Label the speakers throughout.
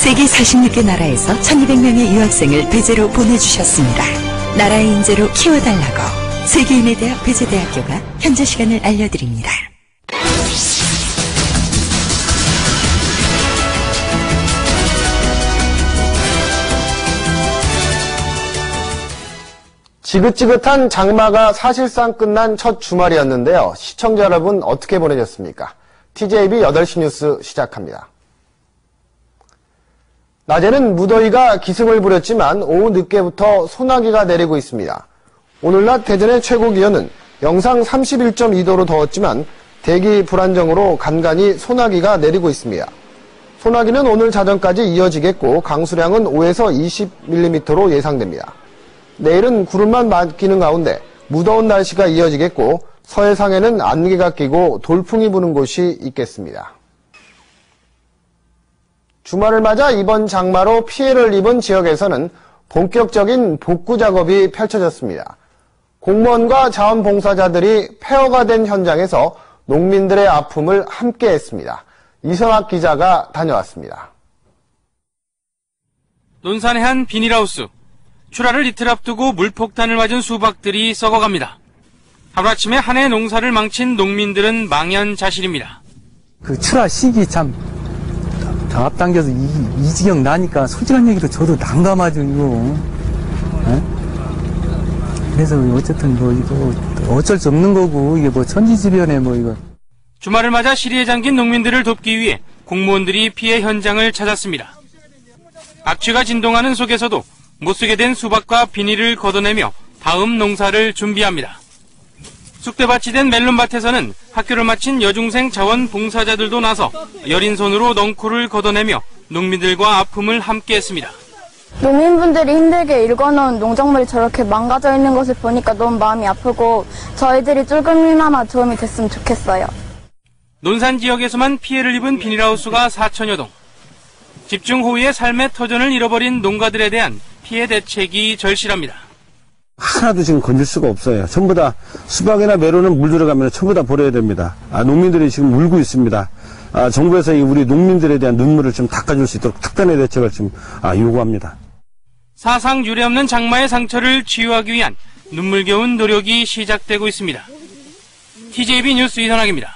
Speaker 1: 세계 46개 나라에서 1200명의 유학생을 배재로 보내주셨습니다. 나라의 인재로 키워달라고 세계인에 대한 배재대학교가 현재 시간을 알려드립니다.
Speaker 2: 지긋지긋한 장마가 사실상 끝난 첫 주말이었는데요. 시청자 여러분 어떻게 보내셨습니까? TJB 8시 뉴스 시작합니다. 낮에는 무더위가 기승을 부렸지만 오후 늦게부터 소나기가 내리고 있습니다. 오늘 낮 대전의 최고 기온은 영상 31.2도로 더웠지만 대기 불안정으로 간간히 소나기가 내리고 있습니다. 소나기는 오늘 자정까지 이어지겠고 강수량은 5에서 20mm로 예상됩니다. 내일은 구름만 막히는 가운데 무더운 날씨가 이어지겠고 서해상에는 안개가 끼고 돌풍이 부는 곳이 있겠습니다. 주말을 맞아 이번 장마로 피해를 입은 지역에서는 본격적인 복구 작업이 펼쳐졌습니다. 공무원과 자원봉사자들이 폐허가 된 현장에서 농민들의 아픔을 함께했습니다. 이성학 기자가 다녀왔습니다.
Speaker 3: 논산의 한 비닐하우스. 출하를 이틀 앞두고 물폭탄을 맞은 수박들이 썩어갑니다. 하루아침에 한 해 농사를 망친 농민들은 망연자실입니다.
Speaker 4: 그 출하 시기 참 더 앞당겨서 이 지경 나니까 솔직한 얘기로 저도 난감하죠, 이거. 그래서 어쨌든 뭐 이거 어쩔 수 없는 거고 이게 뭐 천지지변에 뭐 이거.
Speaker 3: 주말을 맞아 시리에 잠긴 농민들을 돕기 위해 공무원들이 피해 현장을 찾았습니다. 악취가 진동하는 속에서도 못 쓰게 된 수박과 비닐을 걷어내며 다음 농사를 준비합니다. 쑥대밭이 된 멜론밭에서는 학교를 마친 여중생 자원봉사자들도 나서 여린 손으로 넝쿨을 걷어내며 농민들과 아픔을 함께했습니다.
Speaker 5: 농민분들이 힘들게 일궈놓은 농작물이 저렇게 망가져 있는 것을 보니까 너무 마음이 아프고 저희들이 조금이나마 도움이 됐으면 좋겠어요.
Speaker 3: 논산 지역에서만 피해를 입은 비닐하우스가 4천여 동. 집중호우의 삶의 터전을 잃어버린 농가들에 대한 피해 대책이 절실합니다.
Speaker 6: 하나도 지금 건질 수가 없어요. 전부 다 수박이나 메론은 물 들어가면 전부 다 버려야 됩니다. 농민들이 지금 울고 있습니다. 정부에서 우리 농민들에 대한 눈물을 좀 닦아줄 수 있도록 특단의 대책을 좀 요구합니다.
Speaker 3: 사상 유례없는 장마의 상처를 치유하기 위한 눈물겨운 노력이 시작되고 있습니다. TJB 뉴스 이선학입니다.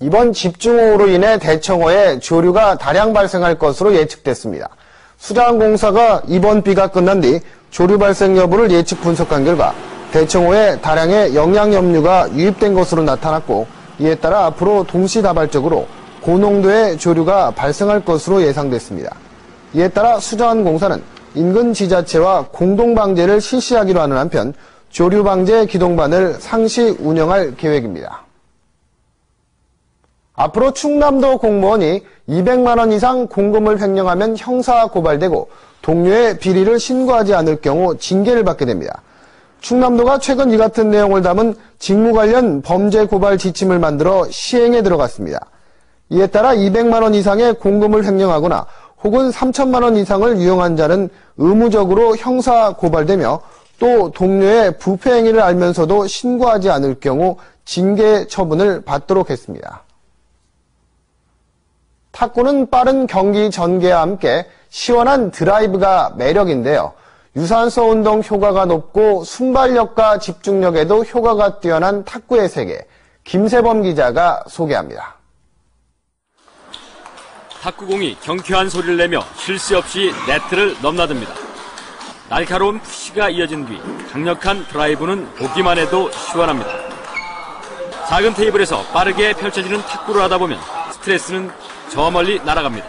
Speaker 2: 이번 집중호우로 인해 대청호에 조류가 다량 발생할 것으로 예측됐습니다. 수자원공사가 이번 비가 끝난 뒤 조류 발생 여부를 예측 분석한 결과 대청호에 다량의 영양염류가 유입된 것으로 나타났고 이에 따라 앞으로 동시다발적으로 고농도의 조류가 발생할 것으로 예상됐습니다. 이에 따라 수자원공사는 인근 지자체와 공동방제를 실시하기로 하는 한편 조류방제 기동반을 상시 운영할 계획입니다. 앞으로 충남도 공무원이 200만 원 이상 공금을 횡령하면 형사 고발되고 동료의 비리를 신고하지 않을 경우 징계를 받게 됩니다. 충남도가 최근 이 같은 내용을 담은 직무 관련 범죄 고발 지침을 만들어 시행에 들어갔습니다. 이에 따라 200만 원 이상의 공금을 횡령하거나 혹은 3천만 원 이상을 유용한 자는 의무적으로 형사 고발되며 또 동료의 부패 행위를 알면서도 신고하지 않을 경우 징계 처분을 받도록 했습니다. 탁구는 빠른 경기 전개와 함께 시원한 드라이브가 매력인데요. 유산소 운동 효과가 높고 순발력과 집중력에도 효과가 뛰어난 탁구의 세계, 김세범 기자가 소개합니다.
Speaker 7: 탁구공이 경쾌한 소리를 내며 쉴 새 없이 네트를 넘나듭니다. 날카로운 푸시가 이어진 뒤 강력한 드라이브는 보기만 해도 시원합니다. 작은 테이블에서 빠르게 펼쳐지는 탁구를 하다 보면 스트레스는 저 멀리 날아갑니다.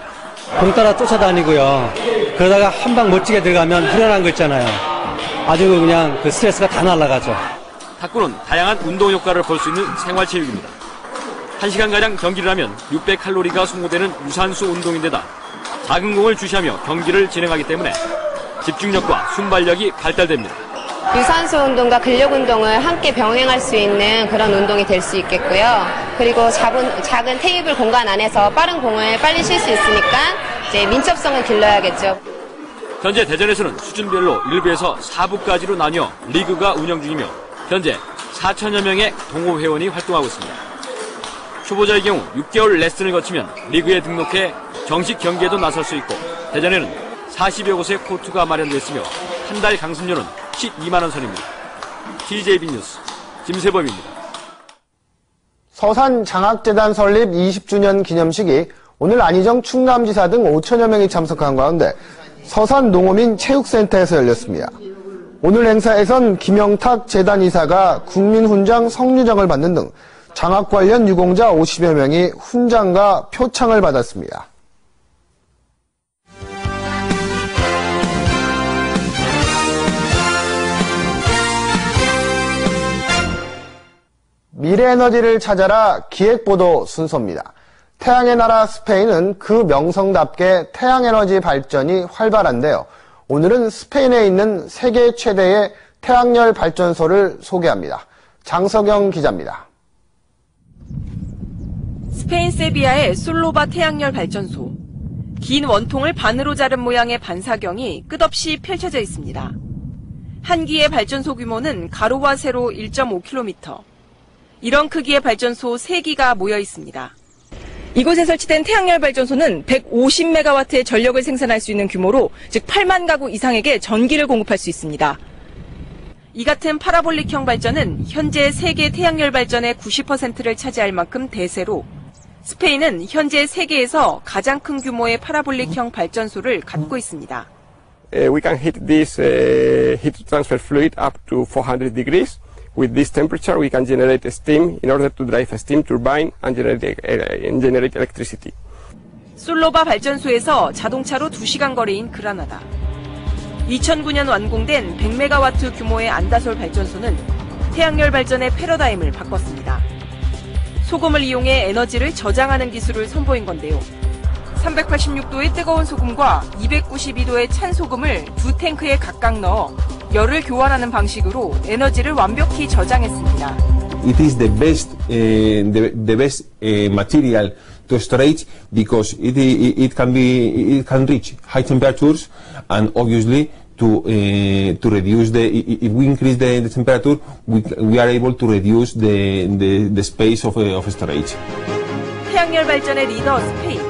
Speaker 8: 공 따라 쫓아다니고요. 그러다가 한 방 멋지게 들어가면 후련한 거 있잖아요. 아주 그냥 그 스트레스가 다 날아가죠.
Speaker 7: 탁구는 다양한 운동 효과를 볼 수 있는 생활체육입니다. 1시간가량 경기를 하면 600칼로리가 소모되는 유산소 운동인데다 작은 공을 주시하며 경기를 진행하기 때문에 집중력과 순발력이 발달됩니다.
Speaker 9: 유산소 운동과 근력 운동을 함께 병행할 수 있는 그런 운동이 될 수 있겠고요. 그리고 작은 테이블 공간 안에서 빠른 공을 빨리 칠 수 있으니까 이제 민첩성을 길러야겠죠.
Speaker 7: 현재 대전에서는 수준별로 1부에서 4부까지로 나뉘어 리그가 운영 중이며 현재 4천여 명의 동호회원이 활동하고 있습니다. 초보자의 경우 6개월 레슨을 거치면 리그에 등록해 정식 경기에도 나설 수 있고 대전에는 40여 곳의 코트가 마련되어 있으며 한 달 강습료는 12만 원 선입니다. TJB 뉴스 김세범입니다.
Speaker 2: 서산 장학재단 설립 20주년 기념식이 오늘 안희정 충남지사 등 5천여 명이 참석한 가운데 서산 농어민 체육센터에서 열렸습니다. 오늘 행사에선 김영탁 재단 이사가 국민훈장 성류장을 받는 등 장학 관련 유공자 50여 명이 훈장과 표창을 받았습니다. 미래에너지를 찾아라 기획보도 순서입니다. 태양의 나라 스페인은 그 명성답게 태양에너지 발전이 활발한데요. 오늘은 스페인에 있는 세계 최대의 태양열 발전소를 소개합니다. 장석영 기자입니다.
Speaker 10: 스페인 세비야의 솔로바 태양열 발전소. 긴 원통을 반으로 자른 모양의 반사경이 끝없이 펼쳐져 있습니다. 한 기의 발전소 규모는 가로와 세로 1.5km. 이런 크기의 발전소 3기가 모여 있습니다. 이곳에 설치된 태양열 발전소는 150메가와트의 전력을 생산할 수 있는 규모로, 즉 8만 가구 이상에게 전기를 공급할 수 있습니다. 이 같은 파라볼릭형 발전은 현재 세계 태양열 발전의 90%를 차지할 만큼 대세로 스페인은 현재 세계에서 가장 큰 규모의 파라볼릭형 발전소를 갖고 있습니다.
Speaker 11: We can heat this heat transfer fluid up to 400 degrees. With this temperature, we can generate steam in order to drive a steam turbine and generate electricity.
Speaker 10: 솔로바 발전소에서 자동차로 2시간 거리인 그라나다. 2009년 완공된 100메가와트 규모의 안다솔 발전소는 태양열 발전의 패러다임을 바꿨습니다. 소금을 이용해 에너지를 저장하는 기술을 선보인 건데요. 386도의 뜨거운 소금과 292도의 찬 소금을 두 탱크에 각각 넣어 열을 교환하는 방식으로 에너지를 완벽히 저장했습니다.
Speaker 12: It is the best material to storage because it can reach high temperatures and obviously to reduce if we increase the temperature we are able to reduce the space of storage.
Speaker 10: 태양열 발전의 리더 스페인.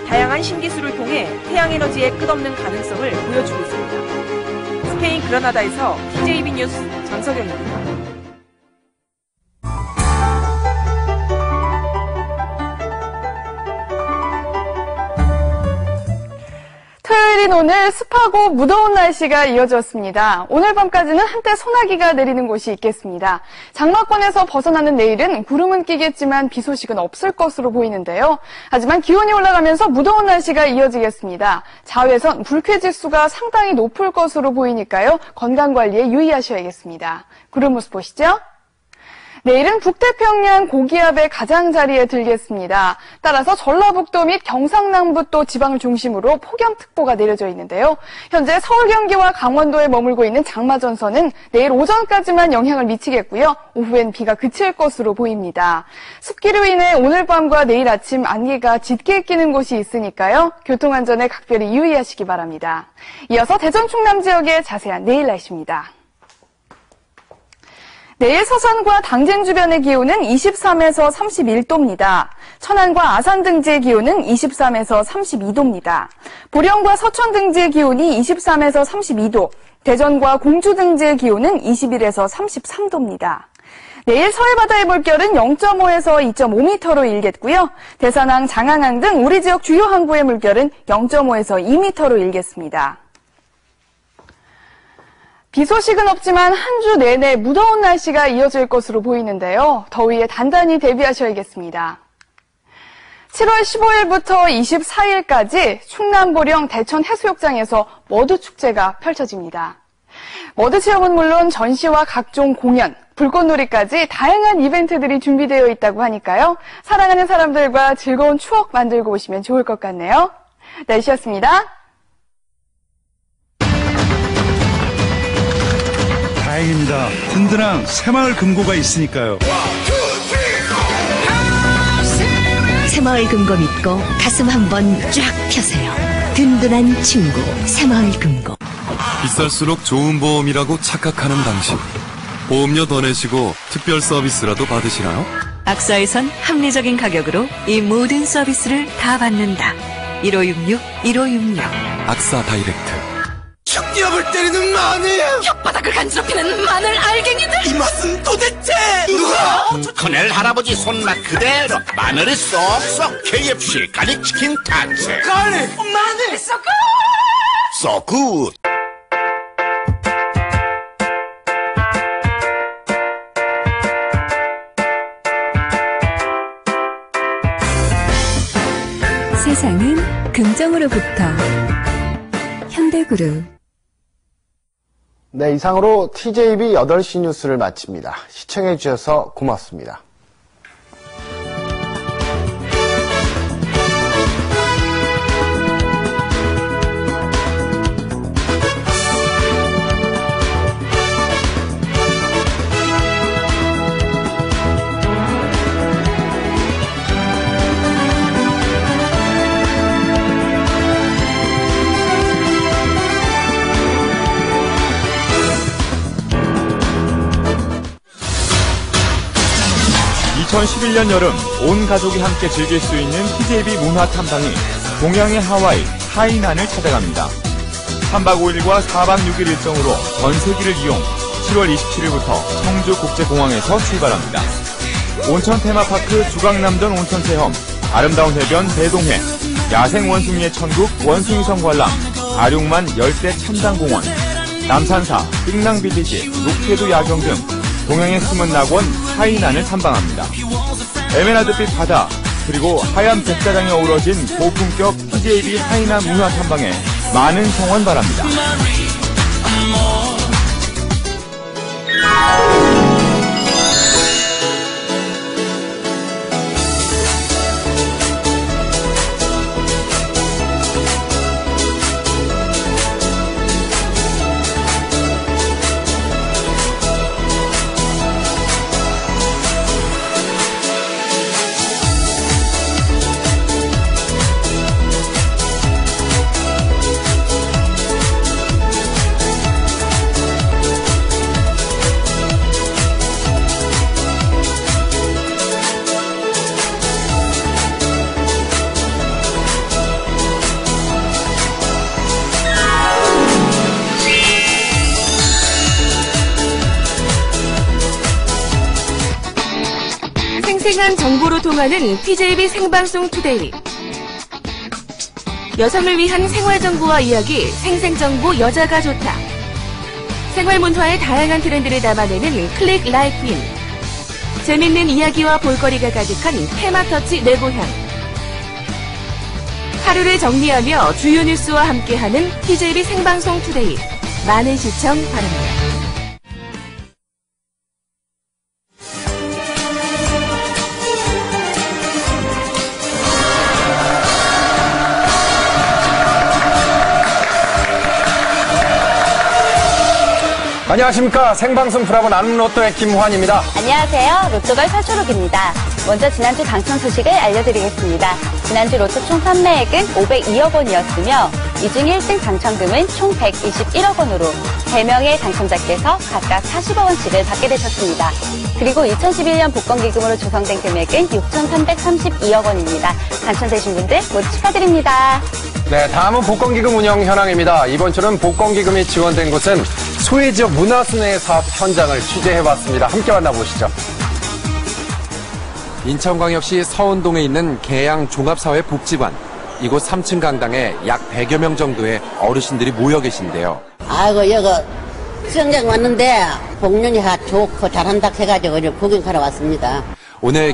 Speaker 10: 다양한 신기술을 통해 태양에너지의 끝없는 가능성을 보여주고 있습니다. 스페인 그라나다에서 TJB 뉴스 장석영입니다.
Speaker 13: 토요일인 오늘 습하고 무더운 날씨가 이어졌습니다. 오늘 밤까지는 한때 소나기가 내리는 곳이 있겠습니다. 장마권에서 벗어나는 내일은 구름은 끼겠지만 비 소식은 없을 것으로 보이는데요. 하지만 기온이 올라가면서 무더운 날씨가 이어지겠습니다. 자외선, 불쾌지수가 상당히 높을 것으로 보이니까요. 건강관리에 유의하셔야겠습니다. 구름 모습 보시죠. 내일은 북태평양 고기압의 가장자리에 들겠습니다. 따라서 전라북도 및 경상남부 또 지방을 중심으로 폭염특보가 내려져 있는데요. 현재 서울, 경기와 강원도에 머물고 있는 장마전선은 내일 오전까지만 영향을 미치겠고요. 오후엔 비가 그칠 것으로 보입니다. 습기로 인해 오늘 밤과 내일 아침 안개가 짙게 끼는 곳이 있으니까요. 교통안전에 각별히 유의하시기 바랍니다. 이어서 대전 충남 지역의 자세한 내일 날씨입니다. 내일 서산과 당진 주변의 기온은 23에서 31도입니다. 천안과 아산 등지의 기온은 23에서 32도입니다. 보령과 서천 등지의 기온이 23에서 32도, 대전과 공주 등지의 기온은 21에서 33도입니다. 내일 서해바다의 물결은 0.5에서 2.5m로 일겠고요. 대산항, 장항항 등 우리 지역 주요 항구의 물결은 0.5에서 2m로 일겠습니다. 비 소식은 없지만 한 주 내내 무더운 날씨가 이어질 것으로 보이는데요. 더위에 단단히 대비하셔야겠습니다. 7월 15일부터 24일까지 충남 보령 대천 해수욕장에서 머드축제가 펼쳐집니다. 머드 체험은 물론 전시와 각종 공연, 불꽃놀이까지 다양한 이벤트들이 준비되어 있다고 하니까요. 사랑하는 사람들과 즐거운 추억 만들고 오시면 좋을 것 같네요. 날씨였습니다.
Speaker 14: 다행입니다. 든든한 새마을 금고가 있으니까요.
Speaker 15: 새마을 금고 믿고 가슴 한번 쫙 펴세요. 든든한 친구 새마을 금고.
Speaker 16: 비쌀수록 좋은 보험이라고 착각하는 당신. 보험료 더 내시고 특별 서비스라도 받으시나요?
Speaker 1: 악사에선 합리적인 가격으로 이 모든 서비스를 다 받는다. 1566-1566
Speaker 16: 악사 다이렉트.
Speaker 17: 척기업을 때리는 마늘,
Speaker 18: 혓바닥을 간지럽히는 마늘 알갱이들.
Speaker 17: 이 맛은 도대체 누가?
Speaker 19: 커넬 할아버지 손맛 그대로 마늘이 쏙쏙. KFC 가릭치킨 탄생.
Speaker 17: 가릭 마늘
Speaker 18: 썩
Speaker 19: So good.
Speaker 1: 세상은 긍정으로부터 현대그룹.
Speaker 2: 네, 이상으로 TJB 8시 뉴스를 마칩니다. 시청해 주셔서 고맙습니다.
Speaker 20: (2011년) 여름 온 가족이 함께 즐길 수 있는 TJB 문화 탐방이 동양의 하와이 하이난을 찾아갑니다. 3박 5일과 4박 6일 일정으로 전 세기를 이용 7월 27일부터 청주국제공항에서 출발합니다. 온천 테마파크 주강남전 온천체험, 아름다운 해변 대동해, 야생 원숭이의 천국 원숭이성 관람, 아륙만 열대 참당공원, 남산사, 삥낭빌리지, 룩헤드 야경 등 동양의 숨은 낙원 하이난을 탐방합니다. 에메랄드빛 바다, 그리고 하얀 백사장이 어우러진 고품격 TJB 하이난 문화 탐방에 많은 성원 바랍니다.
Speaker 10: 생생한 정보로 통하는 TJB 생방송 투데이. 여성을 위한 생활정보와 이야기, 생생정보 여자가 좋다. 생활문화의 다양한 트렌드를 담아내는 클릭 라이프인. 재밌는 이야기와 볼거리가 가득한 테마터치 내 고향. 하루를 정리하며 주요 뉴스와 함께하는 TJB 생방송 투데이. 많은 시청 바랍니다.
Speaker 21: 안녕하십니까. 생방송 브라보 나눔 로또의 김환입니다.
Speaker 22: 안녕하세요. 로또걸 서초록입니다. 먼저 지난주 당첨 소식을 알려드리겠습니다. 지난주 로또 총 판매액은 502억 원이었으며 이 중 1등 당첨금은 총 121억 원으로 3명의 당첨자께서 각각 40억 원씩을 받게 되셨습니다. 그리고 2011년 복권기금으로 조성된 금액은 6,332억 원입니다. 당첨되신 분들 모두 축하드립니다.
Speaker 21: 네, 다음은 복권기금 운영 현황입니다. 이번 주는 복권기금이 지원된 곳은 소외지역 문화순회 사업 현장을 취재해봤습니다. 함께 만나보시죠.
Speaker 23: 인천광역시 서운동에 있는 계양 종합사회복지관. 이곳 3층 강당에 약 100여 명 정도의 어르신들이 모여 계신데요.
Speaker 24: 아이고, 여기 수영장 왔는데 복년이 좋고 잘한다 해가지고 구경하러 왔습니다.
Speaker 23: 오늘